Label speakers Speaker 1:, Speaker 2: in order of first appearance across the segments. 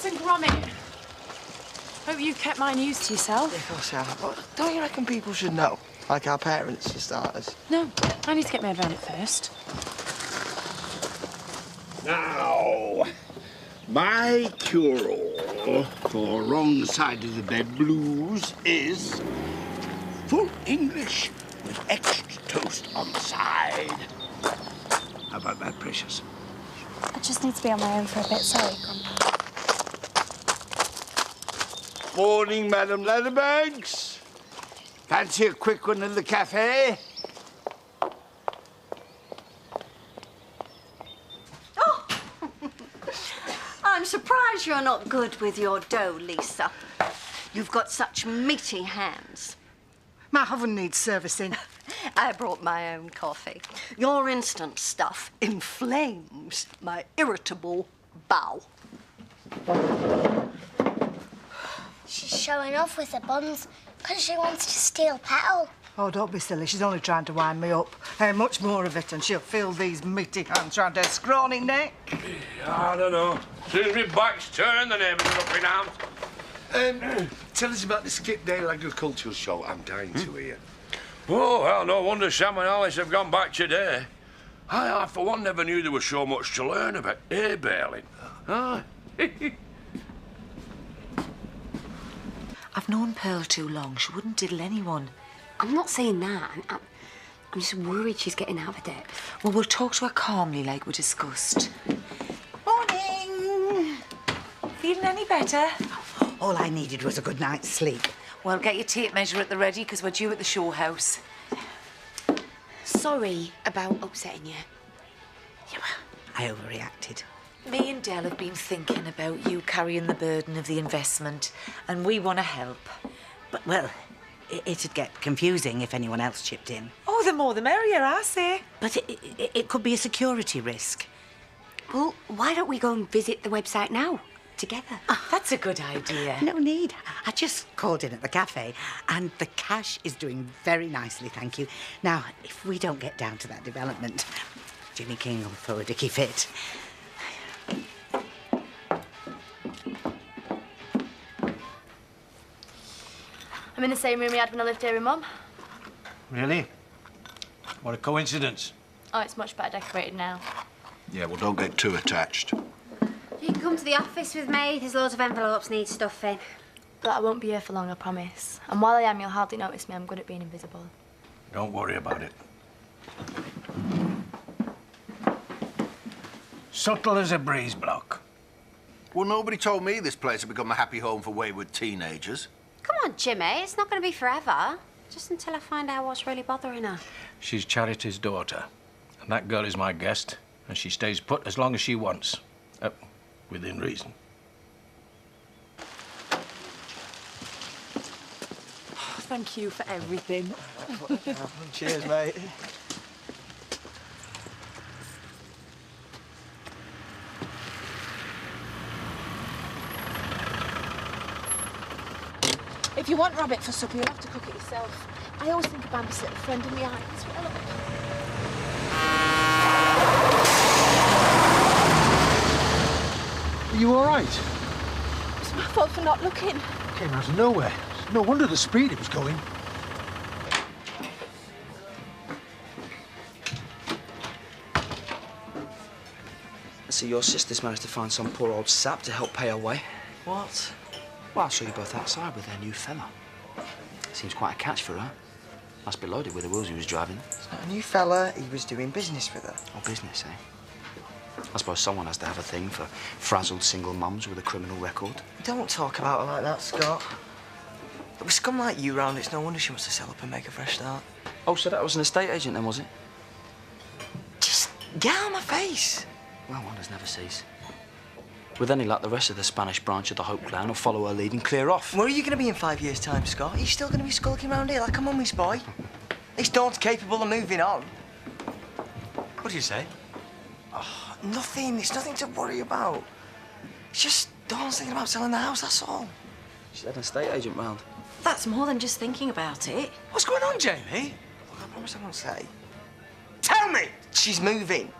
Speaker 1: Listen, Gromit. Hope you kept my news to yourself.
Speaker 2: Yeah, of course I have. But don't you reckon people should know? Like our parents, for starters.
Speaker 1: No, I need to get my head around it first.
Speaker 3: Now, my cure-all for wrong side of the bed blues is full English with extra toast on the side. How about that, precious?
Speaker 4: I just need to be on my own for a bit. Sorry, Grandpa.
Speaker 3: Morning, Madam Leatherbanks. Fancy a quick one in the cafe?
Speaker 5: Oh! I'm surprised you're not good with your dough, Lisa. You've got such meaty hands.
Speaker 6: My oven needs servicing.
Speaker 5: I brought my own coffee. Your instant stuff inflames my irritable bowel.
Speaker 4: She's showing off with the buns because she wants to steal petal.
Speaker 6: Oh, don't be silly. She's only trying to wind me up. Much more of it and she'll feel these meaty hands round her scrawny neck.
Speaker 7: I don't know. Soon as my back's turned, the neighbours are up in arms.
Speaker 3: Tell us about the Skipdale Agricultural Show. I'm dying to hear.
Speaker 7: Oh, well, no wonder Sam and Alice have gone back today. I, for one, never knew there was so much to learn about hay baling. Ah.
Speaker 8: I've known Pearl too long. She wouldn't diddle anyone.
Speaker 9: I'm not saying that. I'm just worried she's getting out of debt.
Speaker 8: Well, we'll talk to her calmly like we discussed.
Speaker 6: Morning!
Speaker 8: Feeling any better?
Speaker 6: All I needed was a good night's sleep.
Speaker 8: Well, get your tape measure at the ready, because we're due at the show house.
Speaker 9: Sorry about upsetting you.
Speaker 6: Yeah, I overreacted.
Speaker 8: Me and Dell have been thinking about you carrying the burden of the investment, and we want to help.
Speaker 6: But, well, it'd get confusing if anyone else chipped in.
Speaker 8: Oh, the more the merrier, I say.
Speaker 6: But it could be a security risk.
Speaker 9: Well, why don't we go and visit the website now, together?
Speaker 8: That's a good idea.
Speaker 6: No need. I just called in at the cafe, and the cash is doing very nicely, thank you. Now, if we don't get down to that development, Jimmy King will throw a dicky fit.
Speaker 4: I'm in the same room we had when I lived here with Mum.
Speaker 10: Really? What a coincidence.
Speaker 4: Oh, it's much better decorated now.
Speaker 3: Yeah, well, don't get too attached.
Speaker 9: You can come to the office with me. There's loads of envelopes need stuffing.
Speaker 4: But I won't be here for long, I promise. And while I am, you'll hardly notice me. I'm good at being invisible.
Speaker 10: Don't worry about it. Subtle as a breeze block.
Speaker 11: Well, nobody told me this place had become a happy home for wayward teenagers.
Speaker 9: Come on, Jimmy. It's not going to be forever. Just until I find out what's really bothering her.
Speaker 10: She's Charity's daughter. And that girl is my guest. And she stays put as long as she wants. Within reason.
Speaker 8: Thank you for everything.
Speaker 2: Cheers, mate.
Speaker 1: If you want rabbit for supper, you'll have to cook it yourself. I always think of Bambi's little friend in the eye as well.
Speaker 10: Are you all right?
Speaker 1: It's my fault for not looking.
Speaker 10: Came out of nowhere. No wonder the speed it was going.
Speaker 2: So your sister's managed to find some poor old sap to help pay her way. What? Well, I saw you both outside with their new fella. Seems quite a catch for her. Must be loaded with the wheels he was driving. It's not a new fella. He was doing business with her.
Speaker 12: Oh, business, eh? I suppose someone has to have a thing for frazzled single mums with a criminal record.
Speaker 2: Don't talk about her like that, Scott. With scum like you round, it's no wonder she wants to sell up and make a fresh start.
Speaker 12: Oh, so that was an estate agent then, was it?
Speaker 2: Just get out of my face.
Speaker 12: Well, wonders never cease. With any luck, the rest of the Spanish branch of the Hope clan will follow her lead and clear off.
Speaker 2: Where are you going to be in 5 years' time, Scott? Are you still going to be skulking around here like a mummy's boy? This Dawn's capable of moving on.
Speaker 10: What do you say?
Speaker 2: Oh, nothing. It's nothing to worry about. It's just Dawn's thinking about selling the house, that's all.
Speaker 12: She's had an estate agent round.
Speaker 8: That's more than just thinking about it.
Speaker 2: What's going on, Jamie? Look, I promise I won't say. Tell me! She's moving.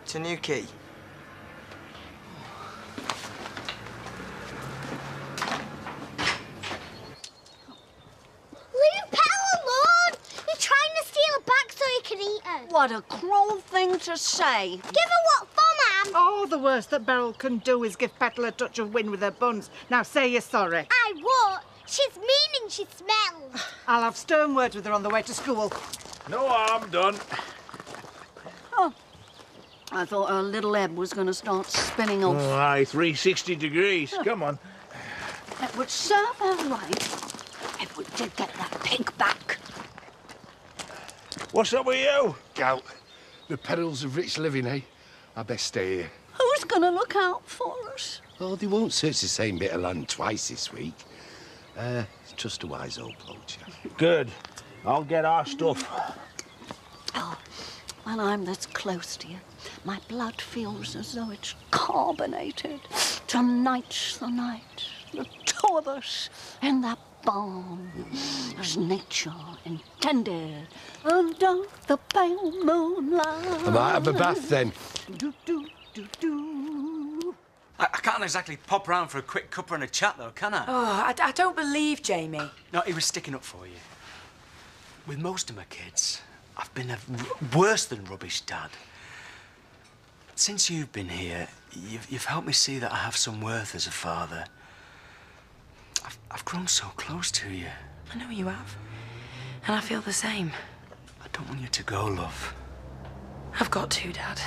Speaker 2: To New Quay.
Speaker 5: What a cruel thing to say.
Speaker 4: Give her what for, Mum?
Speaker 6: Oh, the worst that Beryl can do is give Petal a touch of wind with her buns. Now say you're sorry.
Speaker 4: I won't. She's mean and she smells.
Speaker 6: I'll have stern words with her on the way to school.
Speaker 7: No harm done.
Speaker 5: Oh, I thought our little Eb was going to start spinning off.
Speaker 7: Oh, aye, 360 degrees. Come on.
Speaker 5: It would serve her right if we did get that pig back.
Speaker 7: What's up with you?
Speaker 13: Gout. The perils of rich living, eh? I best stay here.
Speaker 5: Who's going to look out for us?
Speaker 13: Oh, they won't search the same bit of land twice this week. Just a wise old poacher.
Speaker 7: Good. I'll get our stuff.
Speaker 5: Oh, when I'm this close to you, my blood feels as though it's carbonated. Tonight's the night. The two of us in that barn, as nature intended, under the pale moonlight.
Speaker 13: I might have a bath then.
Speaker 2: I can't exactly pop round for a quick cuppa and a chat, though, can I?
Speaker 8: Oh, I don't believe Jamie.
Speaker 2: No, he was sticking up for you. With most of my kids, I've been a worse than rubbish dad. Since you've been here, you've helped me see that I have some worth as a father. I've grown so close to you.
Speaker 8: I know you have. And I feel the same.
Speaker 2: I don't want you to go, love.
Speaker 8: I've got to, Dad.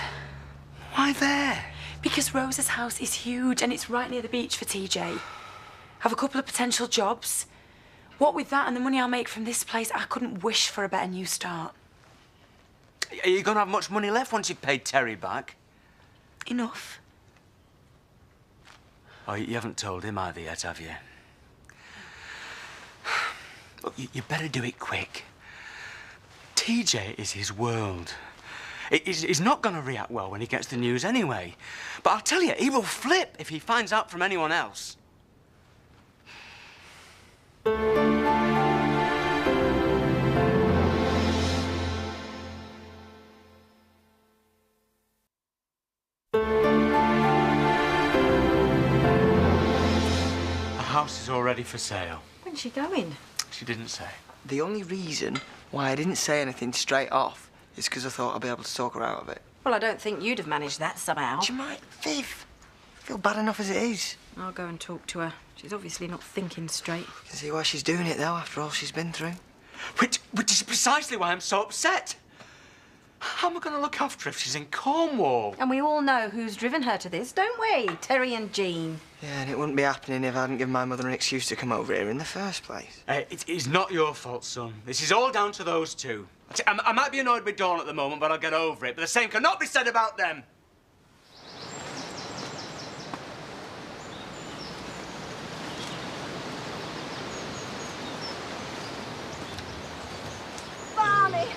Speaker 2: Why there?
Speaker 8: Because Rosa's house is huge and it's right near the beach for TJ. I've a couple of potential jobs. What with that and the money I'll make from this place, I couldn't wish for a better new start.
Speaker 2: Are you going to have much money left once you've paid Terry back?
Speaker 8: Enough.
Speaker 2: Oh, you haven't told him either yet, have you? Look, you better do it quick. TJ is his world. He's not going to react well when he gets the news anyway. But I'll tell you, he will flip if he finds out from anyone else. The house is already for sale.
Speaker 8: When's she going?
Speaker 2: She didn't say.
Speaker 14: The only reason why I didn't say anything straight off is because I thought I'd be able to talk her out of it.
Speaker 9: Well, I don't think you'd have managed that somehow.
Speaker 14: She might, Viv. I feel bad enough as it is.
Speaker 9: I'll go and talk to her. She's obviously not thinking straight.
Speaker 14: You can see why she's doing it, though, after all she's been through.
Speaker 2: Which is precisely why I'm so upset. How am I going to look after her if she's in Cornwall?
Speaker 9: And we all know who's driven her to this, don't we? Terry and Jean.
Speaker 14: Yeah, and it wouldn't be happening if I hadn't given my mother an excuse to come over here in the first place.
Speaker 2: It's not your fault, son. This is all down to those two. I might be annoyed with Dawn at the moment, but I'll get over it. But the same cannot be said about them.
Speaker 5: Barney!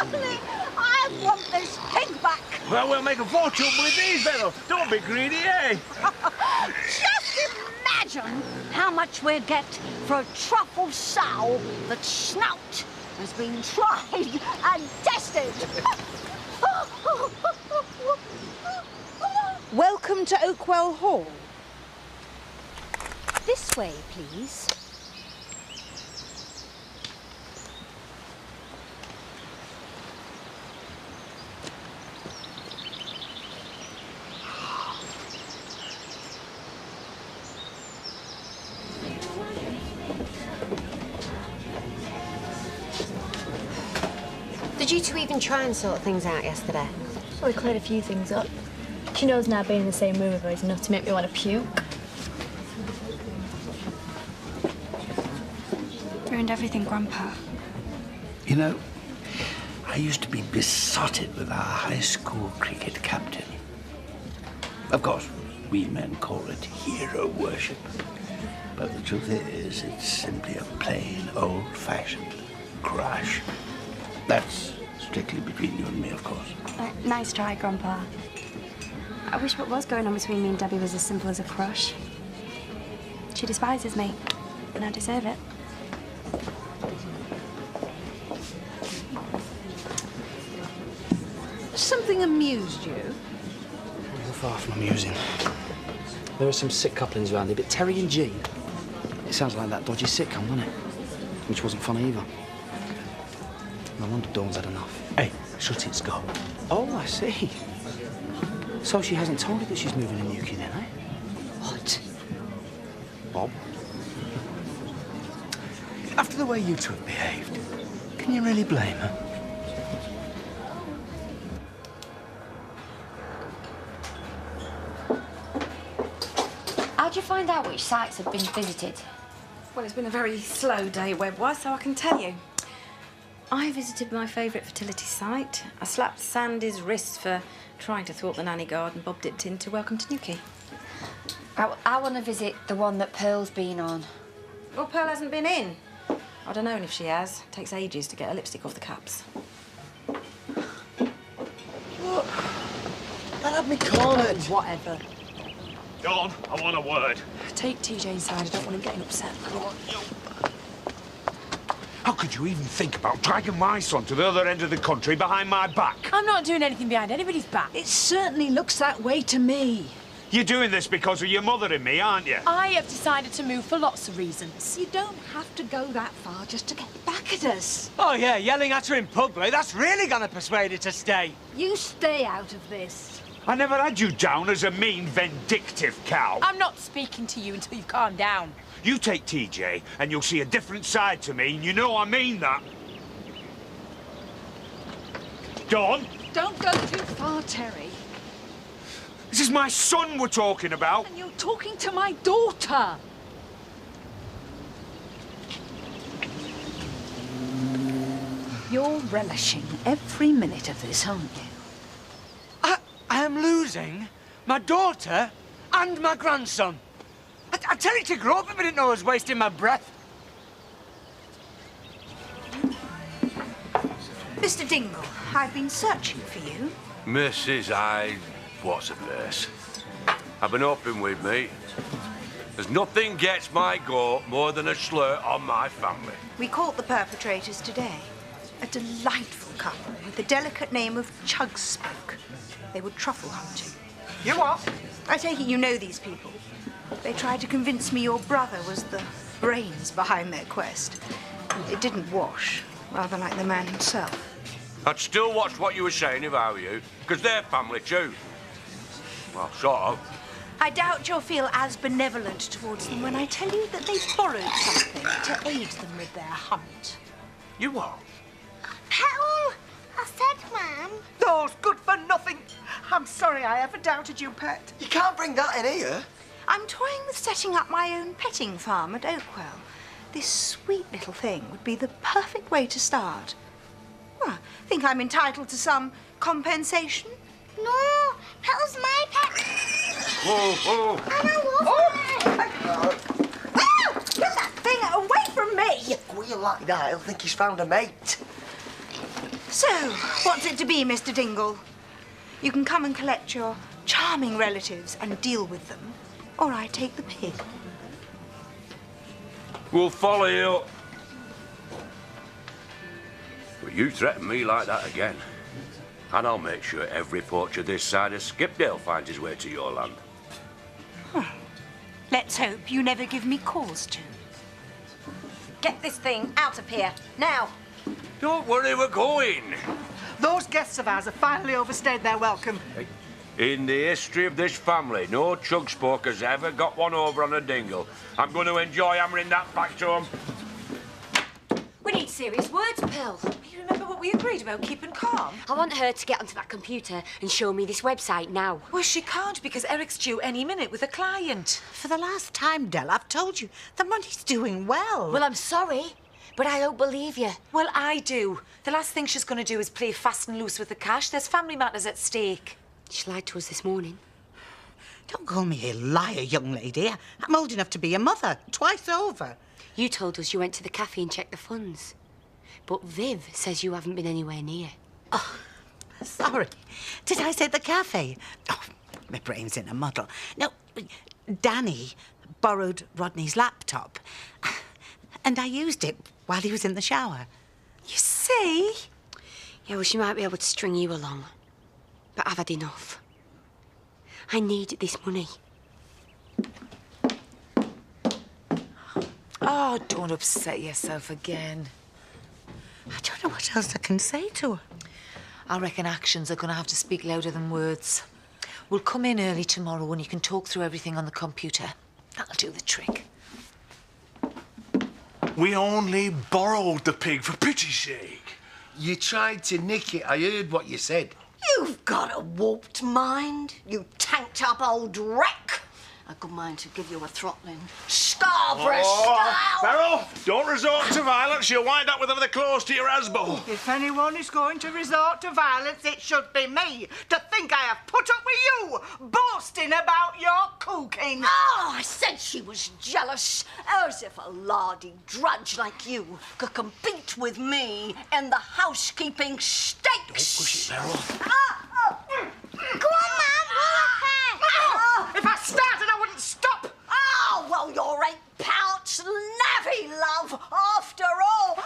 Speaker 5: Barney! I want this pig back!
Speaker 7: Well, we'll make a fortune with these, Beryl. Don't be greedy, eh?
Speaker 5: Just imagine how much we'd get for a truffle sow that snout has been tried and tested.
Speaker 1: Welcome to Oakwell Hall. This way, please.
Speaker 9: Did you two even try and sort things out yesterday?
Speaker 15: Well, we cleared a few things up. She knows now being in the same room with her is enough to make me want to puke. Ruined everything, Grandpa.
Speaker 3: You know, I used to be besotted with our high school cricket captain. Of course, we men call it hero worship. But the truth is, it's simply a plain, old-fashioned crush. That's strictly between you and me, of course.
Speaker 15: Nice try, Grandpa. I wish what was going on between me and Debbie was as simple as a crush. She despises me, and I deserve it.
Speaker 5: Something amused you?
Speaker 12: You're far from amusing. There are some sick couplings around here, but Terry and Jean, it sounds like that dodgy sitcom, doesn't it? Which wasn't funny either. No,
Speaker 2: No wonder Dawn's had enough.
Speaker 10: Hey, shut it, Scott.
Speaker 2: Oh, I see. So she hasn't told you that she's moving to Newquay then, eh?
Speaker 6: What?
Speaker 2: Bob?
Speaker 10: After the way you two have behaved, can you really blame her?
Speaker 9: How'd you find out which sites have been visited?
Speaker 15: Well, it's been a very slow day web-wise, so I can tell you. I visited my favourite fertility site. I slapped Sandy's wrist for trying to thwart the nanny garden Bob dipped into Welcome to Newquay.
Speaker 9: I want to visit the one that Pearl's been on.
Speaker 15: Well, Pearl hasn't been in. I don't know if she has. It takes ages to get her lipstick off the caps.
Speaker 10: Look, that had me cornered.
Speaker 15: Whatever.
Speaker 3: Dawn, I want a word.
Speaker 8: Take TJ inside. I don't want him getting upset.
Speaker 3: How could you even think about dragging my son to the other end of the country behind my back?
Speaker 8: I'm not doing anything behind anybody's back.
Speaker 5: It certainly looks that way to me.
Speaker 3: You're doing this because of your mother and me, aren't you?
Speaker 8: I have decided to move for lots of reasons.
Speaker 5: You don't have to go that far just to get back at us.
Speaker 16: Oh, yeah, yelling at her in public, that's really gonna persuade her to stay.
Speaker 5: You stay out of this.
Speaker 3: I never had you down as a mean, vindictive cow.
Speaker 8: I'm not speaking to you until you've calmed down.
Speaker 3: You take TJ and you'll see a different side to me, and you know I mean that. Dawn?
Speaker 5: Don't go too far, Terry.
Speaker 3: This is my son we're talking about.
Speaker 5: And you're talking to my daughter. You're relishing every minute of this, aren't you?
Speaker 16: I am losing my daughter and my grandson. I tell you to grow up if I didn't know I was wasting my breath.
Speaker 6: Mr. Dingle, I've been searching for you.
Speaker 7: Mrs. What's a verse? I've been hoping with me. There's nothing gets my goat more than a slur on my family.
Speaker 6: We caught the perpetrators today. A delightful couple with the delicate name of Chugspoke. They were truffle hunting.
Speaker 16: You what?
Speaker 6: I take it you know these people. They tried to convince me your brother was the brains behind their quest. It didn't wash, rather like the man himself.
Speaker 7: I'd still watch what you were saying if I were you, because they're family too. Well, sort of.
Speaker 6: I doubt you'll feel as benevolent towards them when I tell you that they borrowed something to aid them with their hunt.
Speaker 7: You what?
Speaker 4: Petal! I said, Ma'am.
Speaker 6: Those good for nothing. I'm sorry I ever doubted you, Pet.
Speaker 14: You can't bring that in here.
Speaker 6: I'm toying with setting up my own petting farm at Oakwell. This sweet little thing would be the perfect way to start. Well, think I'm entitled to some compensation?
Speaker 4: No, Petal's my pet.
Speaker 7: Whoa, whoa.
Speaker 4: And I love it.
Speaker 6: Oh, get that thing away from me!
Speaker 14: Squeal like that, he'll think he's found a mate.
Speaker 6: So, what's it to be, Mr. Dingle? You can come and collect your charming relatives and deal with them, or I take the pig.
Speaker 7: We'll follow you. But you threaten me like that again, and I'll make sure every poacher this side of Skipdale finds his way to your land.
Speaker 6: Let's hope you never give me cause to.
Speaker 15: Get this thing out of here, now.
Speaker 7: Don't worry, we're going.
Speaker 6: Those guests of ours have finally overstayed their welcome.
Speaker 7: In the history of this family, no Chugspoke has ever got one over on a dingle. I'm going to enjoy hammering that back to him.
Speaker 9: We need serious words, Pearl.
Speaker 8: You remember what we agreed about keeping calm?
Speaker 9: I want her to get onto that computer and show me this website now.
Speaker 8: Well, she can't because Eric's due any minute with a client.
Speaker 6: For the last time, Dell, I've told you, the money's doing well.
Speaker 9: Well, I'm sorry, but I don't believe you.
Speaker 8: Well, I do. The last thing she's going to do is play fast and loose with the cash. There's family matters at stake.
Speaker 9: She lied to us this morning.
Speaker 6: Don't call me a liar, young lady. I'm old enough to be a mother, twice over.
Speaker 9: You told us you went to the cafe and checked the funds. But Viv says you haven't been anywhere near.
Speaker 6: Oh, sorry. Did I say the cafe? Oh, my brain's in a muddle. No, Danny borrowed Rodney's laptop, and I used it while he was in the shower.
Speaker 8: You see?
Speaker 9: Yeah, well, she might be able to string you along. But I've had enough. I need this money.
Speaker 8: Oh, don't upset yourself again.
Speaker 6: I don't know what else I can say to her.
Speaker 17: I reckon actions are going to have to speak louder than words. We'll come in early tomorrow and you can talk through everything on the computer. That'll do the trick.
Speaker 11: We only borrowed the pig for pity's sake.
Speaker 13: You tried to nick it. I heard what you said.
Speaker 5: You've got a warped mind, you tanked up old wreck. A good mind to give you a throttling. Scarborough style!
Speaker 11: Beryl, don't resort to violence. You'll wind up with another close to your asbo.
Speaker 6: If anyone is going to resort to violence, it should be me. To think I have put up with you, boasting about your cooking.
Speaker 5: Oh, I said she was jealous. As if a lardy drudge like you could compete with me in the housekeeping stakes.
Speaker 11: Don't push it, Beryl.
Speaker 4: Go on, Mum.
Speaker 6: If I started, I wouldn't stop.
Speaker 5: Oh, well, you're 8 pounds navvy, love, after all.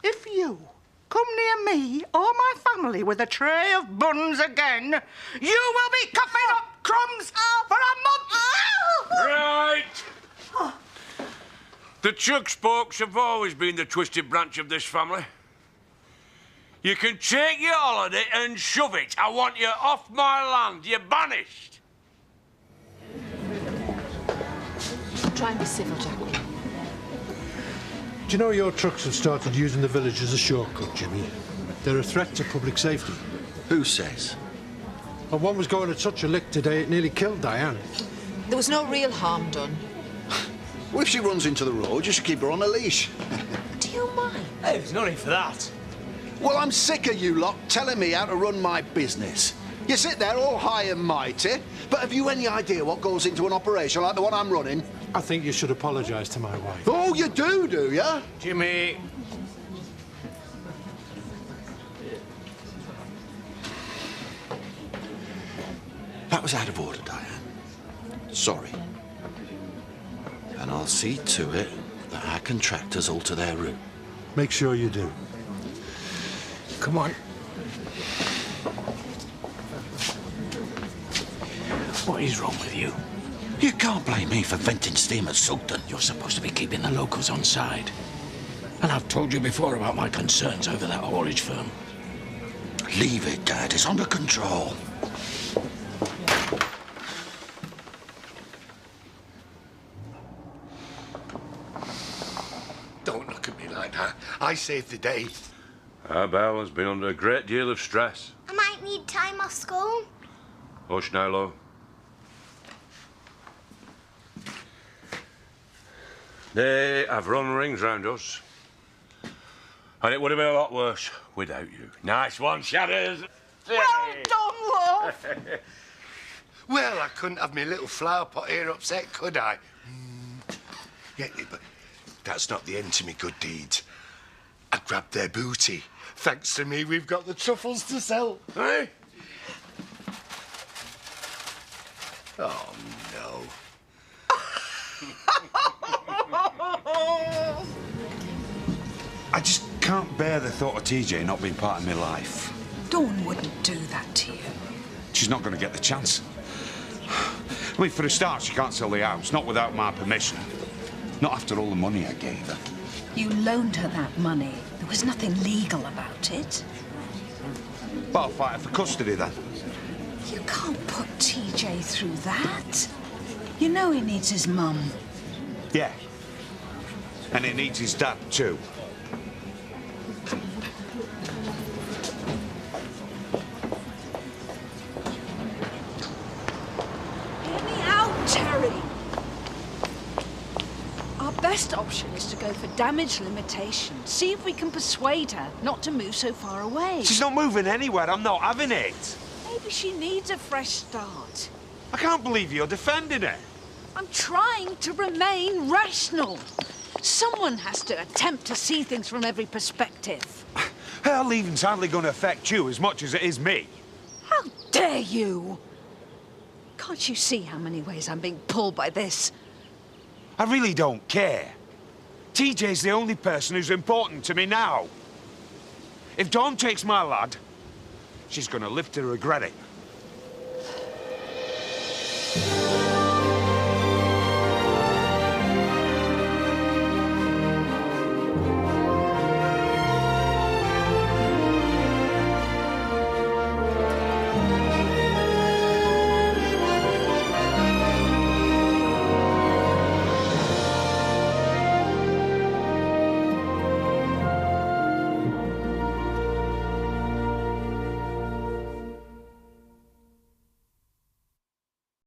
Speaker 6: If you come near me or my family with a tray of buns again, you will be coughing up crumbs for a month.
Speaker 7: Right. The Chug Spokes have always been the twisted branch of this family. You can take your holiday and shove it. I want you off my land. You're banished.
Speaker 1: Try and be civil, Jacqueline.
Speaker 18: Do you know your trucks have started using the village as a shortcut, Jimmy? They're a threat to public safety.
Speaker 11: Who says?
Speaker 18: Well, one was going at such a lick today it nearly killed Diane.
Speaker 19: There was no real harm done.
Speaker 3: Well, if she runs into the road, you should keep her on a leash.
Speaker 19: Do you mind?
Speaker 16: Hey, there's no need for that.
Speaker 3: Well, I'm sick of you lot telling me how to run my business. You sit there all high and mighty, but have you any idea what goes into an operation like the one I'm running?
Speaker 18: I think you should apologise to my wife.
Speaker 3: Oh, you do you?
Speaker 16: Jimmy.
Speaker 3: That was out of order, Diane. Sorry. And I'll see to it that our contractors alter their route.
Speaker 18: Make sure you do.
Speaker 10: Come on. What is wrong with you?
Speaker 3: You can't blame me for venting steam at Sugden.
Speaker 10: You're supposed to be keeping the locals on side. And I've told you before about my concerns over that haulage firm.
Speaker 3: Leave it, Dad. It's under control.
Speaker 13: Don't look at me like that. I saved the day.
Speaker 7: Our Belle has been under a great deal of stress.
Speaker 4: I might need time off school.
Speaker 7: Hush now, love. They have run rings round us. And it would have been a lot worse without you. Nice one, Shadows.
Speaker 6: Well done, love.
Speaker 13: Well, I couldn't have my little flower pot here upset, could I? Yeah, but that's not the end to me good deeds. I grabbed their booty. Thanks to me, we've got the truffles to sell.
Speaker 7: Hey?
Speaker 13: Oh, no.
Speaker 20: I just can't bear the thought of TJ not being part of my life.
Speaker 5: Dawn wouldn't do that to you.
Speaker 20: She's not going to get the chance. I mean, for a start, she can't sell the house, not without my permission. Not after all the money I gave her.
Speaker 5: You loaned her that money. There was nothing legal about it.
Speaker 20: Well, I'll fight her for custody then.
Speaker 5: You can't put TJ through that. You know he needs his mum.
Speaker 20: Yeah. And it needs his dad, too.
Speaker 5: Hear me out, Terry. Our best option is to go for damage limitation. See if we can persuade her not to move so far away.
Speaker 16: She's not moving anywhere. I'm not having it.
Speaker 5: Maybe she needs a fresh start.
Speaker 16: I can't believe you're defending her.
Speaker 5: I'm trying to remain rational. Someone has to attempt to see things from every perspective.
Speaker 16: Her leaving's hardly going to affect you as much as it is me.
Speaker 5: How dare you? Can't you see how many ways I'm being pulled by this?
Speaker 16: I really don't care. TJ's the only person who's important to me now. If Dawn takes my lad, she's going to live to regret it.